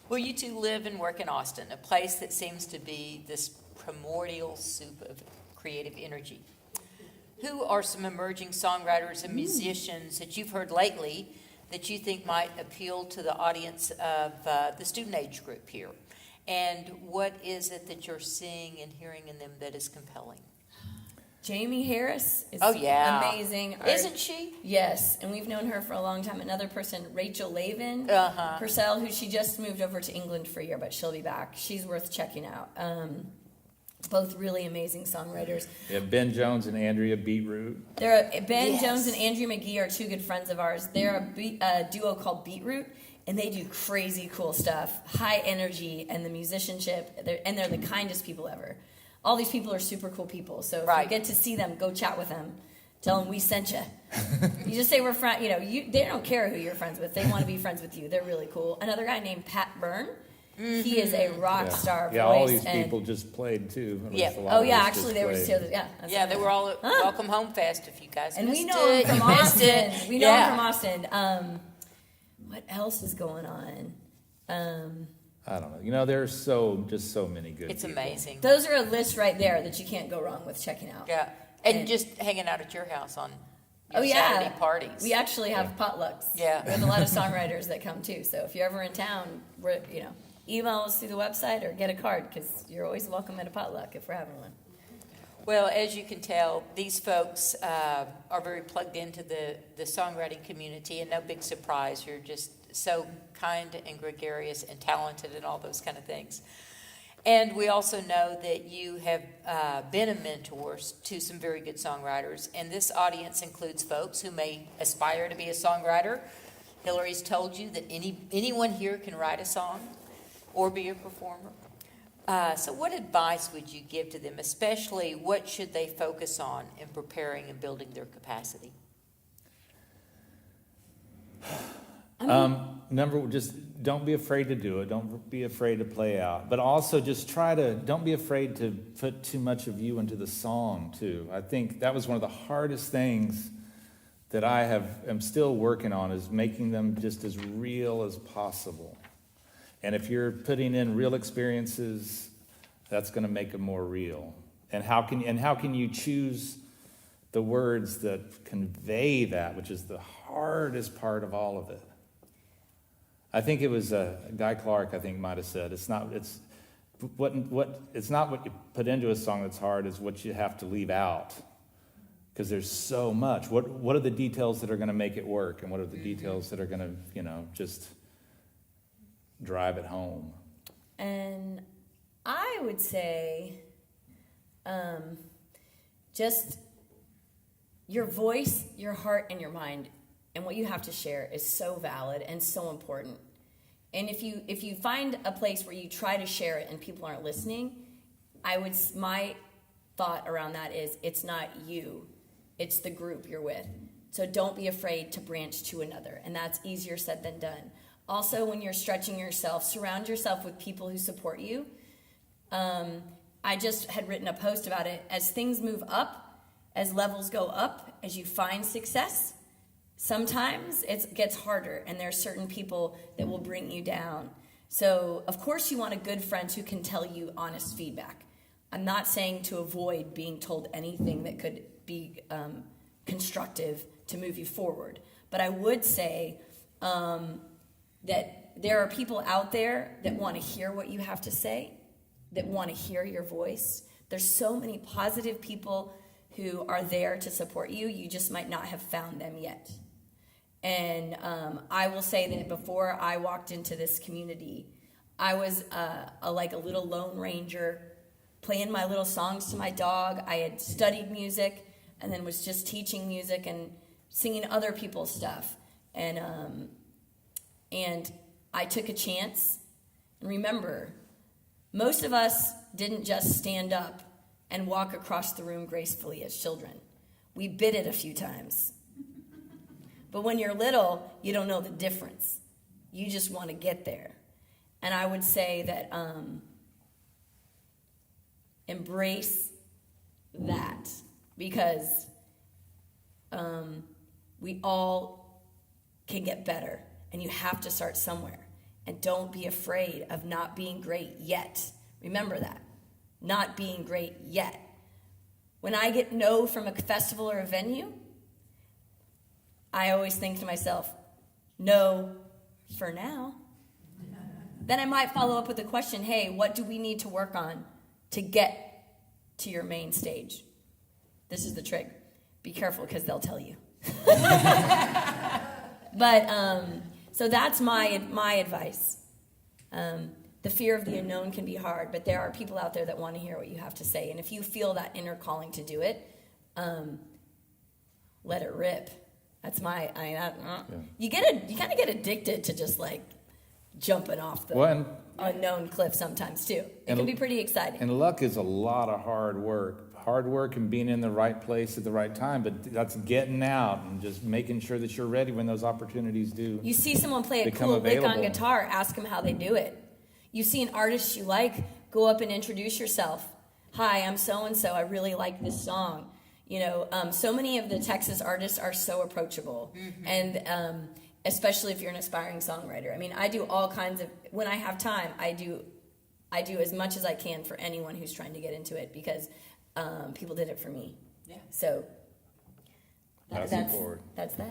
Well, you two live and work in Austin, a place that seems to be this primordial soup of creative energy. Who are some emerging songwriters and musicians that you've heard lately that you think might appeal to the audience of the student age group here? And what is it that you're seeing and hearing in them that is compelling? Jamie Harris is amazing. Isn't she? Yes, and we've known her for a long time. Another person, Rachel Lavin Purcell, who she just moved over to England for a year, but she'll be back. She's worth checking out. Both really amazing songwriters. Yeah, Ben Jones and Andrea Beetroot. Ben Jones and Andrea McGee are two good friends of ours. They're a duo called Beetroot, and they do crazy cool stuff, high energy, and the musicianship. They're the kindest people ever. All these people are super cool people. So if you get to see them, go chat with them. Tell them we sent you. You just say we're friends. They don't care who you're friends with. They want to be friends with you. They're really cool. Another guy named Pat Byrne. Mm-hmm. He is a rock star voice. Yeah, all these people just played too. Actually they were still. Yeah, they were all at Welcome Home Fest. If you guys and missed we know it, them from Austin. We know them from Austin. What else is going on? I don't know. There's so many good It's people. Amazing. Those are a list right there that you can't go wrong with checking out. Yeah. And just hanging out at your house on your Saturday parties. We actually have potlucks. Yeah. We have a lot of songwriters that come too. So if you're ever in town, email us through the website or get a card because you're always welcome at a potluck if we're having one. Well, as you can tell, these folks are very plugged into the songwriting community, and no big surprise. You're just so kind and gregarious and talented and all those kind of things. And we also know that you have been a mentor to some very good songwriters, and this audience includes folks who may aspire to be a songwriter. Hilary's told you that anyone here can write a song or be a performer. So what advice would you give to them, especially what should they focus on in preparing and building their capacity? Just don't be afraid to do it. Don't be afraid to play out. But also just don't be afraid to put too much of you into the song too. I think that was one of the hardest things that I am still working on, is making them just as real as possible. And if you're putting in real experiences, that's going to make them more real. And how can you choose the words that convey that, which is the hardest part of all of it? I think it was Guy Clark, I think, might have said, it's not what you put into a song that's hard, is what you have to leave out. Because there's so much. What are the details that are going to make it work, and what are the details that are going to, just drive it home? And I would say, just your voice, your heart, and your mind, and what you have to share is so valid and so important. And if you find a place where you try to share it and people aren't listening, my thought around that is, it's not you, it's the group you're with. So don't be afraid to branch to another, and that's easier said than done. Also, when you're stretching yourself, surround yourself with people who support you. I just had written a post about it. As things move up, as levels go up, as you find success, sometimes it gets harder, and there are certain people that will bring you down. So, of course, you want a good friend who can tell you honest feedback. I'm not saying to avoid being told anything that could be constructive to move you forward. But I would say that there are people out there that want to hear what you have to say, that want to hear your voice. There's so many positive people who are there to support you. You just might not have found them yet. And I will say that before I walked into this community, I was like a little lone ranger, playing my little songs to my dog. I had studied music and then was just teaching music and singing other people's stuff. And I took a chance. And remember, most of us didn't just stand up and walk across the room gracefully as children. We bit it a few times. But when you're little, you don't know the difference. You just want to get there. And I would say that embrace that, because We all can get better, and you have to start somewhere. And don't be afraid of not being great yet. Remember that. Not being great yet. When I get no from a festival or a venue, I always think to myself, no for now. Then I might follow up with the question, hey, what do we need to work on to get to your main stage? This is the trick. Be careful, because they'll tell you. But so that's my advice. The fear of the unknown can be hard, but there are people out there that want to hear what you have to say. And if you feel that inner calling to do it, let it rip. That's my. You kind of get addicted to just like jumping off the unknown cliff sometimes too. It can be pretty exciting. And luck is a lot of hard work. Hard work and being in the right place at the right time, but that's getting out and just making sure that you're ready when those opportunities do. You see someone play a cool lick on guitar, ask them how they do it. You see an artist you like, go up and introduce yourself. Hi, I'm so-and-so. I really like this song. You know, so many of the Texas artists are so approachable. Mm-hmm. And especially if you're an aspiring songwriter. I mean, I do all kinds of, when I have time, I do as much as I can for anyone who's trying to get into it, because people did it for me. Yeah. So that's that.